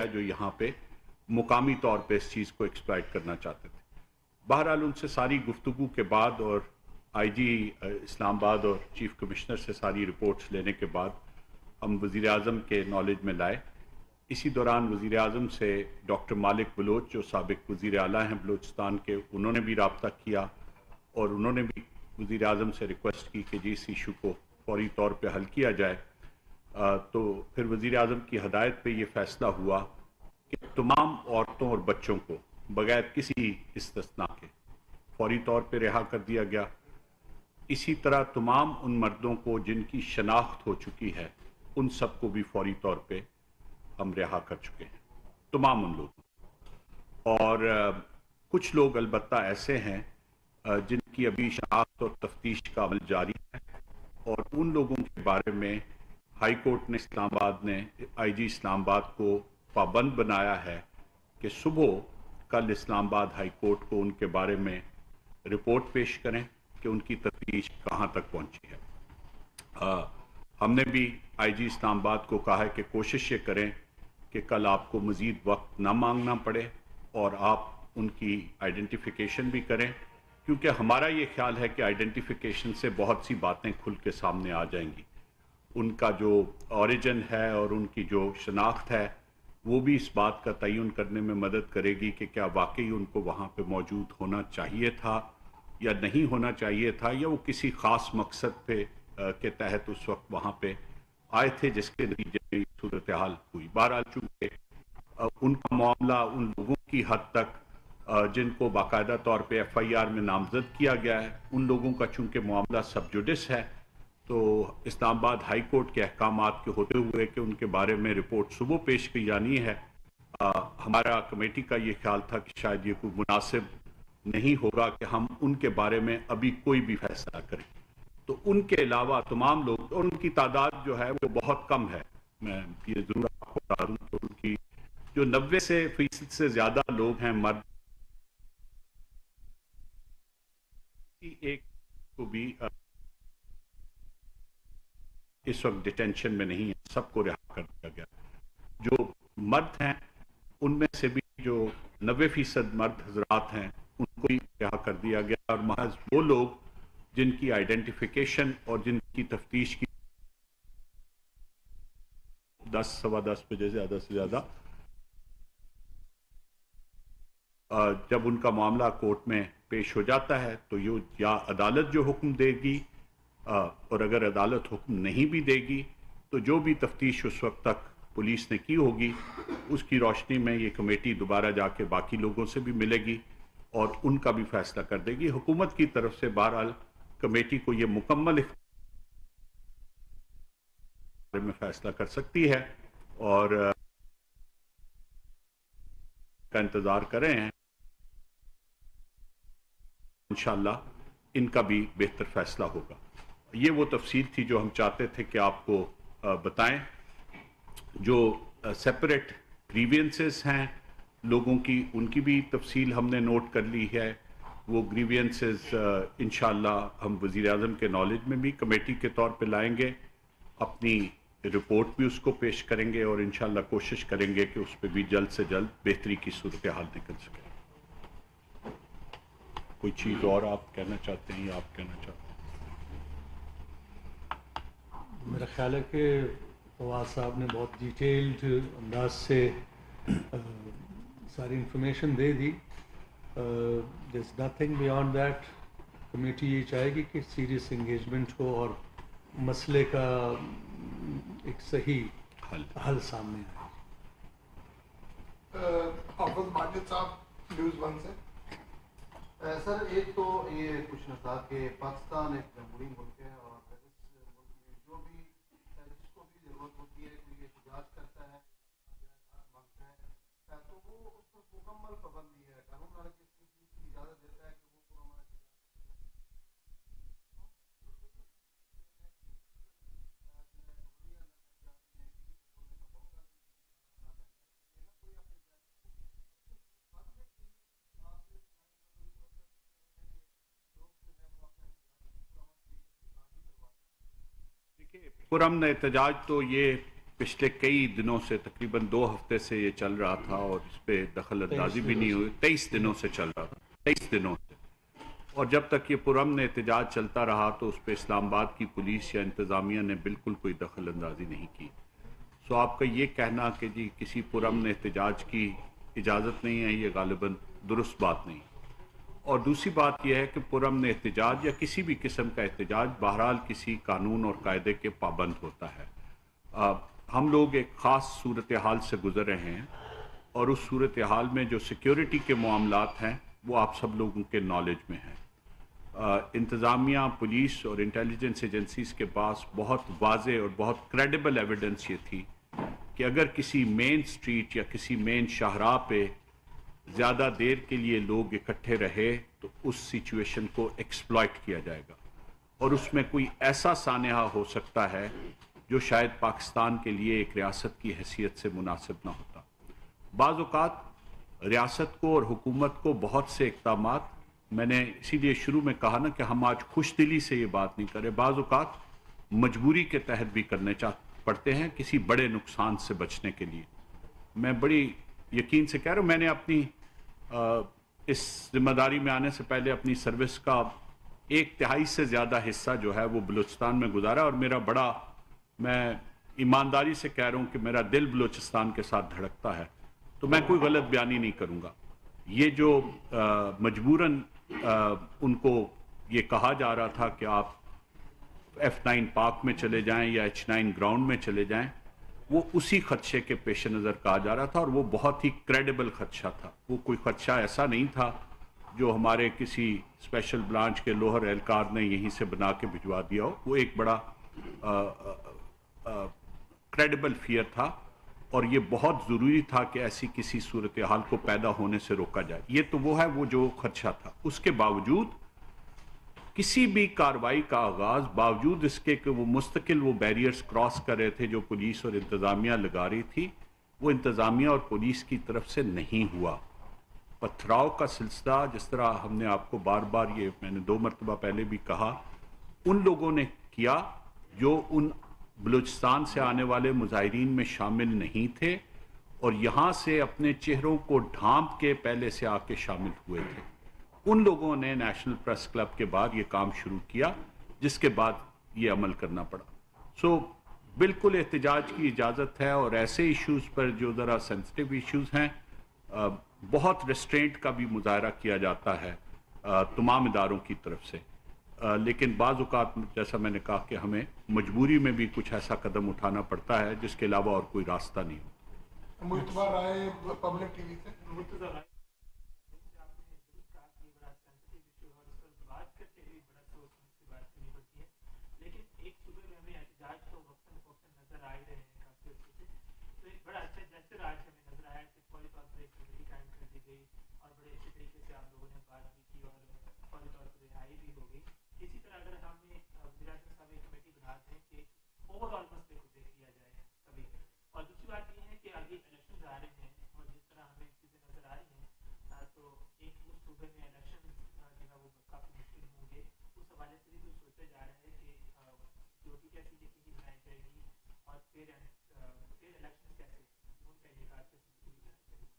گیا جو یہاں پہ مقامی طور پہ اس چیز کو ایکسپلائٹ کرنا چاہتے تھے. بہرحال ان سے ساری گفتگو کے بعد اور آئی جی اسلام آباد اور چیف کمشنر سے ساری رپورٹس لینے کے بعد ہم وزیر اعظم کے نالج میں لائے. اسی دوران وزیر اعظم سے ڈاکٹر مالک بلوچ جو سابق وزیر اعلیٰ ہیں بلوچستان کے, انہوں نے بھی رابطہ کیا اور انہوں نے بھی وزیر اعظم سے ریکویسٹ کی کہ جی اس ایشو کو فوری طور پہ حل کیا جائے. تو پھر وزیر اعظم کی ہدایت پہ یہ فیصلہ ہوا کہ تمام عورتوں اور بچوں کو بغیر کسی استثناء کے فوری طور پہ رہا کر دیا گیا. اسی طرح تمام ان مردوں کو جن کی شناخت ہو چکی ہے ان سب کو بھی فوری طور پہ ہم رہا کر چکے ہیں, تمام ان لوگوں. اور کچھ لوگ البتہ ایسے ہیں جن کی ابھی شناخت اور تفتیش کا عمل جاری ہے, اور ان لوگوں کے بارے میں ہائی کورٹ نے اسلام آباد نے آئی جی اسلام آباد کو پابند بنایا ہے کہ صبح کل اسلام آباد ہائی کورٹ کو ان کے بارے میں رپورٹ پیش کریں کہ ان کی تفتیش کہاں تک پہنچی ہے. ہم نے بھی آئی جی اسلام آباد کو کہا ہے کہ کوشش یہ کریں کہ کل آپ کو مزید وقت نہ مانگنا پڑے اور آپ ان کی آئیڈینٹیفیکیشن بھی کریں, کیونکہ ہمارا یہ خیال ہے کہ آئیڈینٹیفیکیشن سے بہت سی باتیں کھل کے سامنے آ جائیں گی. ان کا جو اوریجن ہے اور ان کی جو شناخت ہے وہ بھی اس بات کا تعین کرنے میں مدد کرے گی کہ کیا واقعی ان کو وہاں پہ موجود ہونا چاہیے تھا یا نہیں ہونا چاہیے تھا, یا وہ کسی خاص مقصد پہ کے تحت اس وقت وہاں پہ آئے تھے جس کے نتیجے میں صورتحال ہوئی. بہرحال چونکہ ان کا معاملہ ان لوگوں کی حد تک جن کو باقاعدہ طور پہ ایف آئی آر میں نامزد کیا گیا ہے, ان لوگوں کا چونکہ معاملہ سب جوڈس ہے, تو اسلام آباد ہائی کورٹ کے احکامات کے ہوتے ہوئے کہ ان کے بارے میں رپورٹ صبح پیش کی جانی ہے, ہمارا کمیٹی کا یہ خیال تھا کہ شاید یہ کوئی مناسب نہیں ہوگا کہ ہم ان کے بارے میں ابھی کوئی بھی فیصلہ کریں. تو ان کے علاوہ تمام لوگ, اور ان کی تعداد جو ہے وہ بہت کم ہے, میں یہ ضرور آپ کو بتا دوں کہ ان کی جو 90% سے زیادہ لوگ ہیں مرد, ایک کو بھی اس وقت ڈیٹینشن میں نہیں ہے, سب کو رہا کر دیا گیا. جو مرد ہیں ان میں سے بھی جو 90% مرد حضرات ہیں ان کو بھی رہا کر دیا گیا, اور محض وہ لوگ جن کی آئیڈینٹیفیکیشن اور جن کی تفتیش کی 10 سوا 10 بجے زیادہ سے زیادہ جب ان کا معاملہ کورٹ میں پیش ہو جاتا ہے تو یہ یا عدالت جو حکم دے گی, اور اگر عدالت حکم نہیں بھی دے گی تو جو بھی تفتیش اس وقت تک پولیس نے کی ہوگی اس کی روشنی میں یہ کمیٹی دوبارہ جا کے باقی لوگوں سے بھی ملے گی اور ان کا بھی فیصلہ کر دے گی. حکومت کی طرف سے بہرحال کمیٹی کو یہ مکمل میں فیصلہ کر سکتی ہے اور کا انتظار کریں ہیں. انشاءاللہ ان کا بھی بہتر فیصلہ ہوگا. یہ وہ تفصیل تھی جو ہم چاہتے تھے کہ آپ کو بتائیں. جو سیپریٹ گریوینسز ہیں لوگوں کی, ان کی بھی تفصیل ہم نے نوٹ کر لی ہے. وہ گریوینسز انشاءاللہ ہم وزیر اعظم کے نالج میں بھی کمیٹی کے طور پہ لائیں گے, اپنی رپورٹ بھی اس کو پیش کریں گے اور انشاءاللہ کوشش کریں گے کہ اس پہ بھی جلد سے جلد بہتری کی صورتحال نکل سکے. کوئی چیز اور آپ کہنا چاہتے ہیں یا آپ کہنا چاہتے ہیں؟ میرا خیال ہے کہ فواد صاحب نے بہت ڈیٹیلڈ انداز سے ساری information they the. There is nothing beyond that. Committee یہ چاہے گی کہ سیریس انگیجمنٹ ہو اور مسئلے کا ایک صحیح حل سامنے آئے. حافظ ماجد صاحب نیوز 1 سے. سر ایک تو یہ پوچھنا تھا کہ پاکستان ایک جمہوری ملک ہے اور اس ملک میں جو بھی جس کو بھی ضرورت ہوتی ہے کوئی احتجاج کرتا ہے مانگتا ہے تو وہ اس پر مکمل پابندی ہے. قانون حالانکہ اس چیز کی اجازت دیتا ہے کہ وہ پرامن پرامن احتجاج تو یہ पिछले कई दिनों से, तकरीबन 2 हफ्ते से ये चल रहा था और इस पे दखल अंदाजी भी नहीं हुई। 23 दिनों से चल रहा था, 23 दिनों से। और जब तक ये पुरअमन एहतजाज चलता रहा तो उस पर इस्लामाबाद की पुलिस या इंतज़ामिया ने बिल्कुल कोई दखल अंदाजी नहीं की। सो आपका ये कहना कि जी किसी पुरअमन एहतजाज की इजाज़त नहीं है, ये गालिबन दुरुस्त बात नहीं। और दूसरी बात यह है कि पुरअमन एहतजाज या किसी भी किस्म का एहतजाज बहरहाल किसी कानून और कायदे के पाबंद होता है। हम लोग एक ख़ास सूरत हाल से गुज़र रहे हैं और उस सूरत हाल में जो सिक्योरिटी के मामलात हैं वो आप सब लोगों के नॉलेज में हैं। इंतज़ामिया, पुलिस और इंटेलिजेंस एजेंसीज़ के पास बहुत वाज़े और बहुत क्रेडिबल एविडेंस ये थी कि अगर किसी मेन स्ट्रीट या किसी मेन शाहराह पे ज़्यादा देर के लिए लोग इकट्ठे रहे तो उस सिचुएशन को एक्सप्लॉइट किया जाएगा और उसमें कोई ऐसा सानेहा हो सकता है जो शायद पाकिस्तान के लिए एक रियासत की हैसियत से मुनासिब ना होता। बाज़ औक़ात रियासत को और हुकूमत को बहुत से इक़दामात, मैंने इसीलिए शुरू में कहा ना कि हम आज खुश दिली से ये बात नहीं करें, बाज़ औक़ात मजबूरी के तहत भी करने पड़ते हैं किसी बड़े नुकसान से बचने के लिए। मैं बड़ी यकीन से कह रहा हूँ, मैंने अपनी इस जिम्मेदारी में आने से पहले अपनी सर्विस का 1/3 से ज़्यादा हिस्सा जो है वो बलूचिस्तान में गुजारा और मेरा बड़ा, मैं ईमानदारी से कह रहा हूँ कि मेरा दिल बलूचिस्तान के साथ धड़कता है। तो मैं कोई गलत बयानी नहीं करूँगा। ये जो मजबूरन उनको ये कहा जा रहा था कि आप F9 पार्क में चले जाएं या H9 ग्राउंड में चले जाएं, वो उसी खदशे के पेश नज़र कहा जा रहा था और वो बहुत ही क्रेडिबल खदशा था। वो कोई खदशा ऐसा नहीं था जो हमारे किसी स्पेशल ब्रांच के लोअर एहलकार ने यहीं से बना के भिजवा दिया हो। वो एक बड़ा क्रेडिबल फियर था और ये बहुत ज़रूरी था कि ऐसी किसी सूरत हाल को पैदा होने से रोका जाए। ये तो वो है, वो जो खदशा था। उसके बावजूद किसी भी कार्रवाई का आगाज़, बावजूद इसके कि वो मुस्तकिल वो बैरियर्स क्रॉस कर रहे थे जो पुलिस और इंतज़ामिया लगा रही थी, वो इंतज़ामिया और पुलिस की तरफ से नहीं हुआ। पथराव का सिलसिला, जिस तरह हमने आपको बार बार, ये मैंने 2 मरतबा पहले भी कहा, उन लोगों ने किया जो उन बलूचिस्तान से आने वाले मुजाहिरीन में शामिल नहीं थे और यहाँ से अपने चेहरों को ढांप के पहले से आके शामिल हुए थे। उन लोगों ने नेशनल प्रेस क्लब के बाद ये काम शुरू किया, जिसके बाद ये अमल करना पड़ा। सो बिल्कुल एहतजाज की इजाज़त है और ऐसे इश्यूज़ पर जो ज़रा सेंसिटिव इश्यूज़ हैं, बहुत रेस्ट्रेंट का भी मुजाहरा किया जाता है तमाम इदारों की तरफ से। लेकिन बाज़ औक़ात जैसा मैंने कहा कि हमें मजबूरी में भी कुछ ऐसा कदम उठाना पड़ता है जिसके अलावा और कोई रास्ता नहीं। मुर्तज़ा राय, पब्लिक टीवी से।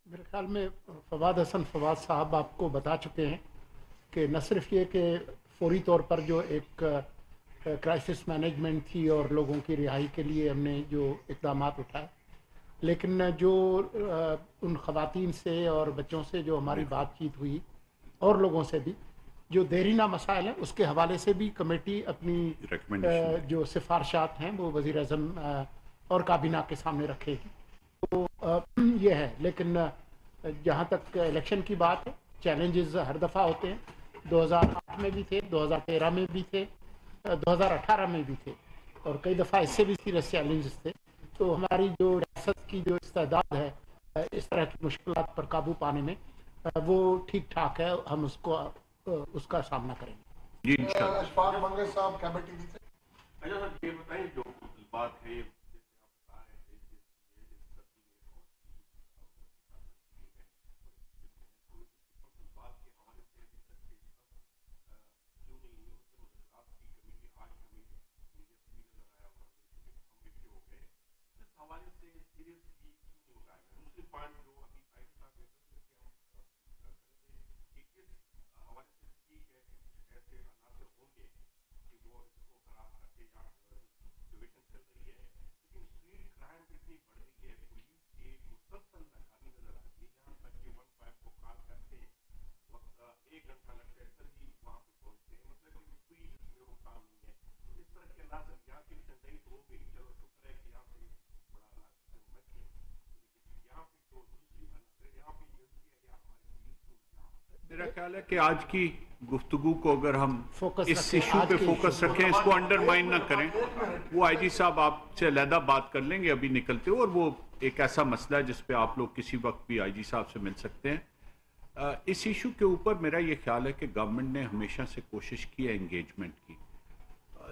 मेरे ख्याल में फवाद हसन फवाद साहब आपको बता चुके हैं कि न सिर्फ ये कि फौरी तौर पर जो एक क्राइसिस मैनेजमेंट थी और लोगों की रिहाई के लिए हमने जो इक़दाम उठाए, लेकिन जो उन ख़वातीन से और बच्चों से जो हमारी बातचीत हुई और लोगों से भी जो देरीना मसाइल हैं, उसके हवाले से भी कमेटी अपनी जो सिफारशात हैं वो वज़ीर आज़म और काबीना के सामने रखेगी। तो ये है। लेकिन जहाँ तक इलेक्शन की बात है, चैलेंजेस हर दफ़ा होते हैं। 2008 में भी थे, 2013 में भी थे, 2018 में भी थे और कई दफ़ा इससे भी सीरियस चैलेंजेस थे। तो हमारी जो रियासत की जो इस्तेदाद है इस तरह की मुश्किलात पर काबू पाने में, वो ठीक ठाक है। हम उसका सामना करेंगे। अशफाक मंगल साहब, कैबिनेट टीवी से। अच्छा सर, ये बताएं जो बात है वो इसको खराब करके यहाँ डिविजन चल रही है, लेकिन स्ट्रीट क्राइम इतनी बढ़ रही है, पुलिस एक मुसलसल नाकामी नजर आती है। यहाँ तक कि 15 को कॉल करते वक्त 1 घंटा लगता है, सर जी वहाँ पे पहुँचते हैं, मतलब कि कोई इसमें वो काम नहीं है। तो इस तरह के अंदाज यहाँ की संदेही तो हो गई, चलो शुक्र है कि यहाँ पे बड़ा बच गए, लेकिन यहाँ पे जो दूसरी यहाँ पे ये है कि हमारी पुलिस को मेरा ख्याल है कि आज की गुफ्तगू को अगर हम फोकस इस रखें, इशू आज पे के फोकस इशू रखें, इसको अंडरमाइन ना करें। वो आईजी साहब आपसे अलहदा बात कर लेंगे अभी निकलते हो, और वो एक ऐसा मसला है जिस पे आप लोग किसी वक्त भी आईजी साहब से मिल सकते हैं। इस इशू के ऊपर मेरा ये ख्याल है कि गवर्नमेंट ने हमेशा से कोशिश की है एंगेजमेंट की,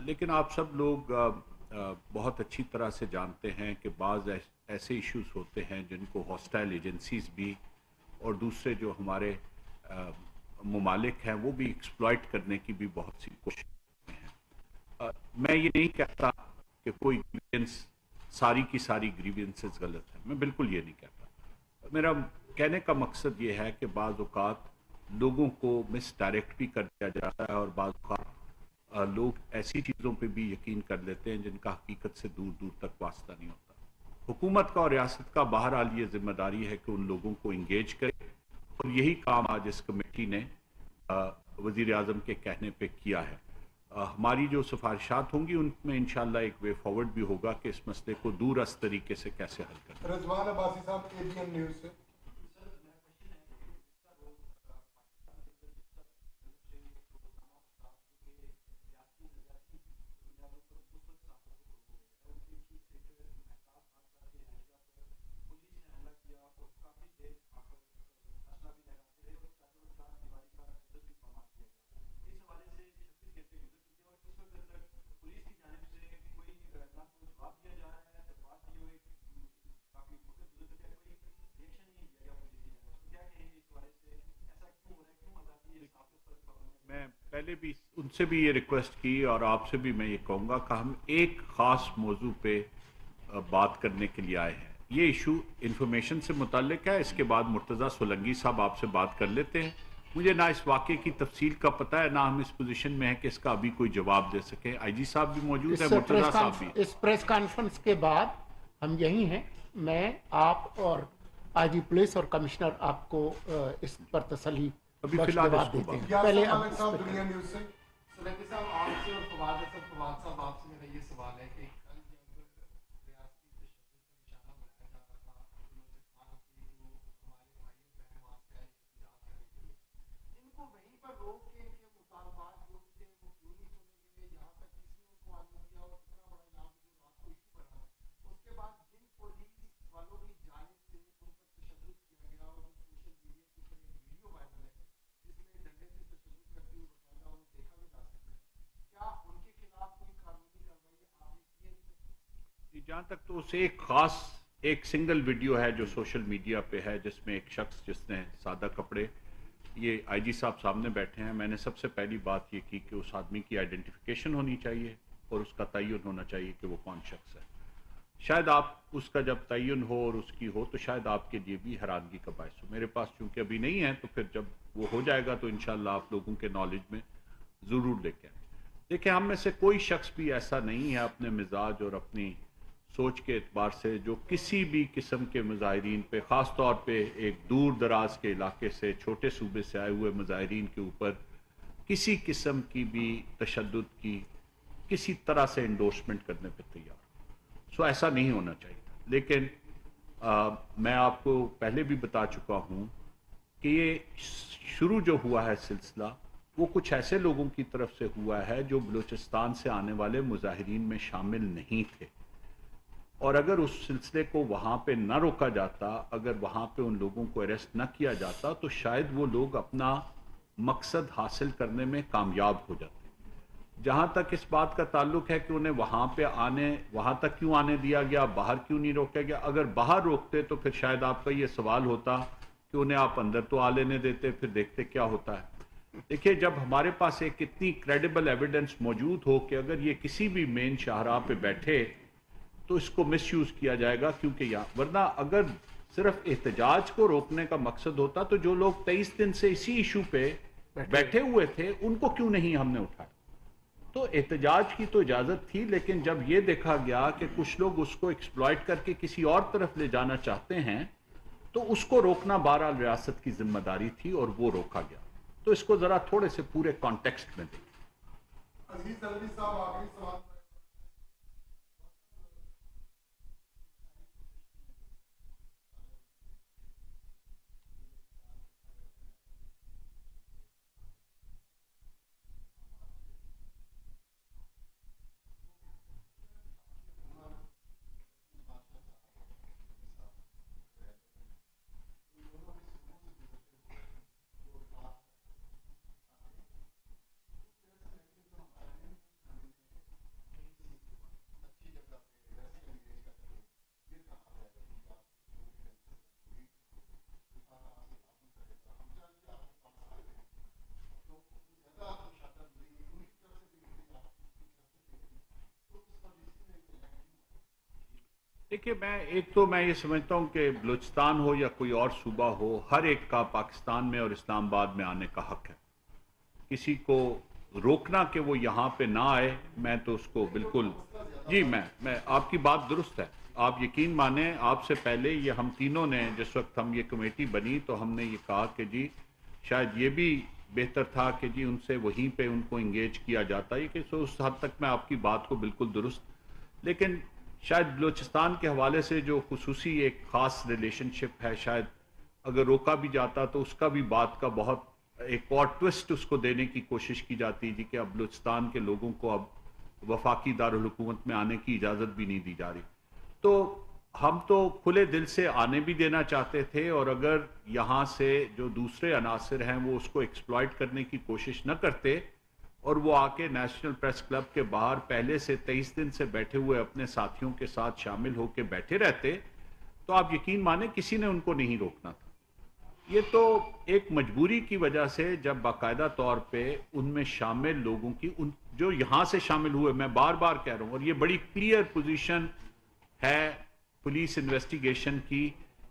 लेकिन आप सब लोग बहुत अच्छी तरह से जानते हैं कि बाज़ ऐसे इश्यूज होते हैं जिनको हॉस्टाइल एजेंसीज भी और दूसरे जो हमारे ममालिक हैं वो भी एक्सप्लॉइट करने की भी बहुत सी कोशिश करते हैं। मैं ये नहीं कहता कि कोई ग्रीवियंस सारी की सारी ग्रीवियंसेस गलत है, मैं बिल्कुल ये नहीं कहता। मेरा कहने का मकसद ये है कि बाज़ औक़ात लोगों को मिसडायरेक्ट भी कर दिया जाता है और बाज़ औक़ात लोग ऐसी चीज़ों पे भी यकीन कर लेते हैं जिनका हकीकत से दूर दूर तक वास्ता नहीं होता। हुकूमत का और रियासत का बहरहाल ये जिम्मेदारी है कि उन लोगों को इंगेज करे, और यही काम आज इस कमेटी ने वज़ीर आज़म के कहने पे किया है। हमारी जो सिफारिशात होंगी उनमें इंशाअल्लाह एक वे फॉरवर्ड भी होगा कि इस मसले को दूरअस्त तरीके से कैसे हल करना। रजवान अब्बासी साहब, एबीएन न्यूज़ से। मैं पहले भी उनसे भी ये रिक्वेस्ट की और आपसे भी मैं ये कहूँगा कि हम एक ख़ास मौजू पे बात करने के लिए आए हैं। ये इशू इंफॉर्मेशन से मुताल्लिक है, इसके बाद मुर्तज़ा सोलंकी साहब आपसे बात कर लेते हैं। मुझे ना इस वाक़े की तफसील का पता है, ना हम इस पोजीशन में हैं कि इसका अभी कोई जवाब दे सके। आईजी साहब भी मौजूद है, मुर्तज़ा साहब भी। इस प्रेस कॉन्फ्रेंस के बाद हम यही हैं, मैं, आप और आईजी पुलिस और कमिश्नर आपको इस पर तसल्ली अभी बख्श फिलहाल जवाब इसको देते हैं। यासिर पहले मलिक साहब, दुनिया न्यूज़ से। सोलंकी साहब, आपसे और फवाद साहब आपसे मेरा ये सवाल है कि कल जब रियासती तशद्दुद का निशाना बनाया जा रहा था, बलूचिस्तान की जो हमारे भाई बहन वहाँ से आए एहतजाज करने के लिए, इनको वहीं पर रोक के इनके मुतालबात जो थे वो क्यों नहीं सुने गए? यहाँ तक किसी ने उनको आने दिया और इतना बड़ा यहाँ पे जो रात को इशू बना, उसके बाद जिन पुलिस वालों की जानिब से उन पर तशद्दुद किया गया और जो सोशल मीडिया के ऊपर एक वीडियो वायरल है जिसमें डंडे से तशद्दुद करते हुए बकायदा उन्हें देखा भी जा सकता है, क्या उनके खिलाफ कोई कानूनी कार्रवाई आपने की है? जहाँ तक तो उसे एक खास एक सिंगल वीडियो है जो सोशल मीडिया पे है जिसमें एक शख्स जिसने सादा कपड़े, ये आईजी साहब सामने बैठे हैं, मैंने सबसे पहली बात ये की कि उस आदमी की आइडेंटिफिकेशन होनी चाहिए और उसका तयन होना चाहिए कि वो कौन शख्स है। शायद आप उसका जब तयन हो और उसकी हो तो शायद आपके लिए भी हैरानगी का बायस हो। मेरे पास चूंकि अभी नहीं है तो फिर जब वो हो जाएगा तो इंशाल्लाह आप लोगों के नॉलेज में ज़रूर लेके आए। देखिए, हम में से कोई शख्स भी ऐसा नहीं है अपने मिजाज और अपनी सोच के एतबार से जो किसी भी किस्म के मुजाहिरीन पे, ख़ास तौर पे एक दूर दराज के इलाके से, छोटे सूबे से आए हुए मुजाहिरीन के ऊपर किसी किस्म की भी तशद्दुद की किसी तरह से इंडोर्समेंट करने पे तैयार। सो ऐसा नहीं होना चाहिए। लेकिन मैं आपको पहले भी बता चुका हूँ कि ये शुरू जो हुआ है सिलसिला, वो कुछ ऐसे लोगों की तरफ से हुआ है जो बलूचिस्तान से आने वाले मुजाहिरीन में शामिल नहीं थे, और अगर उस सिलसिले को वहाँ पे न रोका जाता, अगर वहाँ पे उन लोगों को अरेस्ट न किया जाता तो शायद वो लोग अपना मकसद हासिल करने में कामयाब हो जाते। जहाँ तक इस बात का ताल्लुक है कि उन्हें वहाँ तक क्यों आने दिया गया, बाहर क्यों नहीं रोका गया, अगर बाहर रोकते तो फिर शायद आपका ये सवाल होता कि उन्हें आप अंदर तो आ लेने देते, फिर देखते क्या होता है। देखिए, जब हमारे पास एक इतनी क्रेडिबल एविडेंस मौजूद हो कि अगर ये किसी भी मेन शाहराह पे बैठे तो इसको मिसयूज किया जाएगा, क्योंकि वरना अगर सिर्फ एहतजाज को रोकने का मकसद होता तो जो लोग 23 दिन से इसी इशू पे बैठे हुए थे उनको क्यों नहीं हमने उठाया। تو احتجاج کی تو اجازت تھی، لیکن جب یہ دیکھا گیا کہ کچھ لوگ اس کو ایکسپلائٹ کر کے کسی اور طرف لے جانا چاہتے ہیں تو اس کو روکنا بہرحال ریاست کی ذمہ داری تھی اور وہ روکا گیا. تو اس کو ذرا تھوڑے سے پورے کانٹیکسٹ میں دیکھیں. عزیز علوی صاحب آخری سوال. دیکھیے، میں یہ سمجھتا ہوں کہ بلوچستان ہو یا کوئی اور صوبہ ہو، ہر ایک کا پاکستان میں اور اسلام آباد میں آنے کا حق ہے. کسی کو روکنا کہ وہ یہاں پہ نہ آئے، میں تو اس کو بالکل میں آپ کی بات درست ہے. آپ یقین مانیں، آپ سے پہلے یہ ہم تینوں نے جس وقت ہم یہ کمیٹی بنی تو ہم نے یہ کہا کہ جی شاید یہ بھی بہتر تھا کہ جی ان سے وہیں پہ ان کو انگیج کیا جاتا ہے. کہ اس حد تک میں آپ کی بات کو بالکل درست، لیکن شاید بلوچستان کے حوالے سے جو خصوصی ایک خاص ریلیشن شپ ہے، شاید اگر روکا بھی جاتا تو اس کا بھی بات کا بہت ایک اور ٹوسٹ اس کو دینے کی کوشش کی جاتی جی کہ اب بلوچستان کے لوگوں کو اب وفاقی دارالحکومت میں آنے کی اجازت بھی نہیں دی جا رہی. تو ہم تو کھلے دل سے آنے بھی دینا چاہتے تھے، اور اگر یہاں سے جو دوسرے عناصر ہیں وہ اس کو ایکسپلائٹ کرنے کی کوشش نہ کرتے اور وہ آ کے نیشنل پریس کلب کے باہر پہلے سے 23 دن سے بیٹھے ہوئے اپنے ساتھیوں کے ساتھ شامل ہو کے بیٹھے رہتے تو آپ یقین مانیں کسی نے ان کو نہیں روکنا تھا. یہ تو ایک مجبوری کی وجہ سے جب باقاعدہ طور پہ ان میں شامل لوگوں کی جو یہاں سے شامل ہوئے، میں بار بار کہہ رہا ہوں، اور یہ بڑی کلیئر پوزیشن ہے پولیس انویسٹیگیشن کی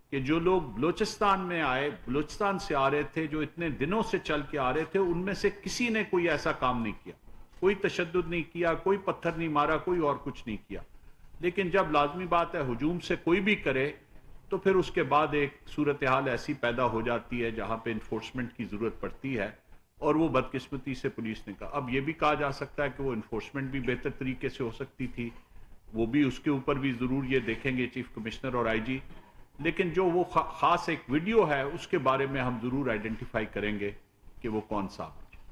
کہ جو لوگ بلوچستان میں آئے، بلوچستان سے آ رہے تھے، جو اتنے دنوں سے چل کے آ رہے تھے، ان میں سے کسی نے کوئی ایسا کام نہیں کیا، کوئی تشدد نہیں کیا، کوئی پتھر نہیں مارا، کوئی اور کچھ نہیں کیا. لیکن جب لازمی بات ہے ہجوم سے کوئی بھی کرے تو پھر اس کے بعد ایک صورتحال ایسی پیدا ہو جاتی ہے جہاں پہ انفورسمنٹ کی ضرورت پڑتی ہے، اور وہ بدقسمتی سے پولیس نے کہا. اب یہ بھی کہا جا سکتا ہے کہ وہ انفورسمنٹ بھی بہتر طریقے سے ہو سکتی تھی، وہ بھی اس کے اوپر بھی ضرور یہ دیکھیں گے چیف کمشنر اور آئی جی. لیکن جو وہ خاص ایک ویڈیو ہے اس کے بارے میں ہم ضرور آئیڈینٹیفائی کریں گے کہ وہ کون سا.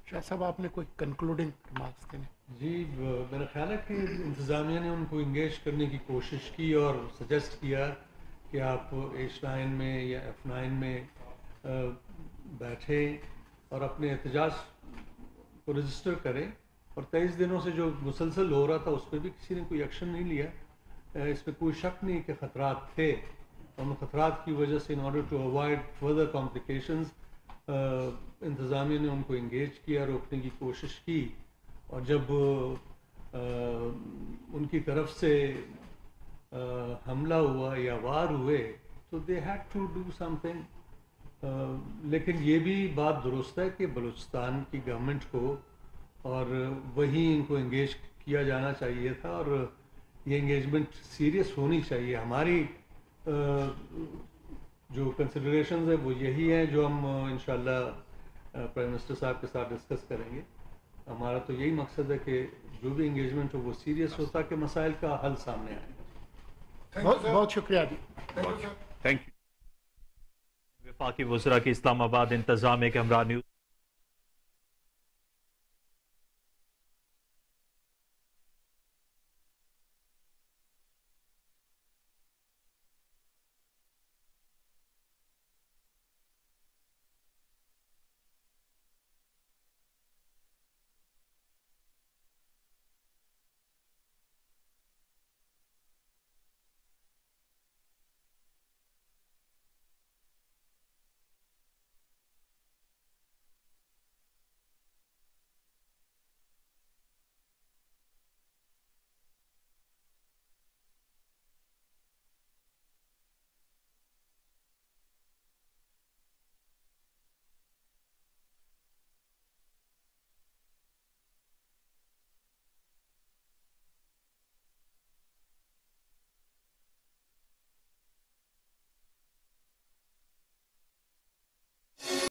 شاہ صاحب آپ نے کوئی کنکلوڈنگ ریمارکس دینے؟ جی میرا خیال ہے کہ انتظامیہ نے ان کو انگیج کرنے کی کوشش کی اور سجیسٹ کیا کہ آپ H9 میں یا F9 میں بیٹھیں اور اپنے احتجاج کو رجسٹر کریں، اور 23 دنوں سے جو مسلسل ہو رہا تھا اس پہ بھی کسی نے کوئی ایکشن نہیں لیا. اس میں کوئی شک نہیں کہ خطرات تھے، ان خطرات کی وجہ سے in order to avoid further complications انتظامیہ نے ان کو انگیج کیا، روکنے کی کوشش کی. اور جب ان کی طرف سے حملہ ہوا یا وار ہوئے تو they had to do something. لیکن یہ بھی بات درست ہے کہ بلوچستان کی گورنمنٹ کو اور وہیں ان کو انگیج کیا جانا چاہیے تھا، اور یہ انگیجمنٹ سیریس ہونی چاہیے. ہماری جو کنسیڈریشنز ہیں وہ یہی ہیں جو ہم انشاءاللہ پرائم منسٹر صاحب کے ساتھ ڈسکس کریں گے. ہمارا تو یہی مقصد ہے کہ جو بھی انگیجمنٹ ہو وہ سیریس ہو تاکہ مسائل کا حل سامنے آئے. بہت شکریہ جی. Thank you. وفاقی وزراء کی اسلام آباد انتظامیہ کے ہمراہ نیوز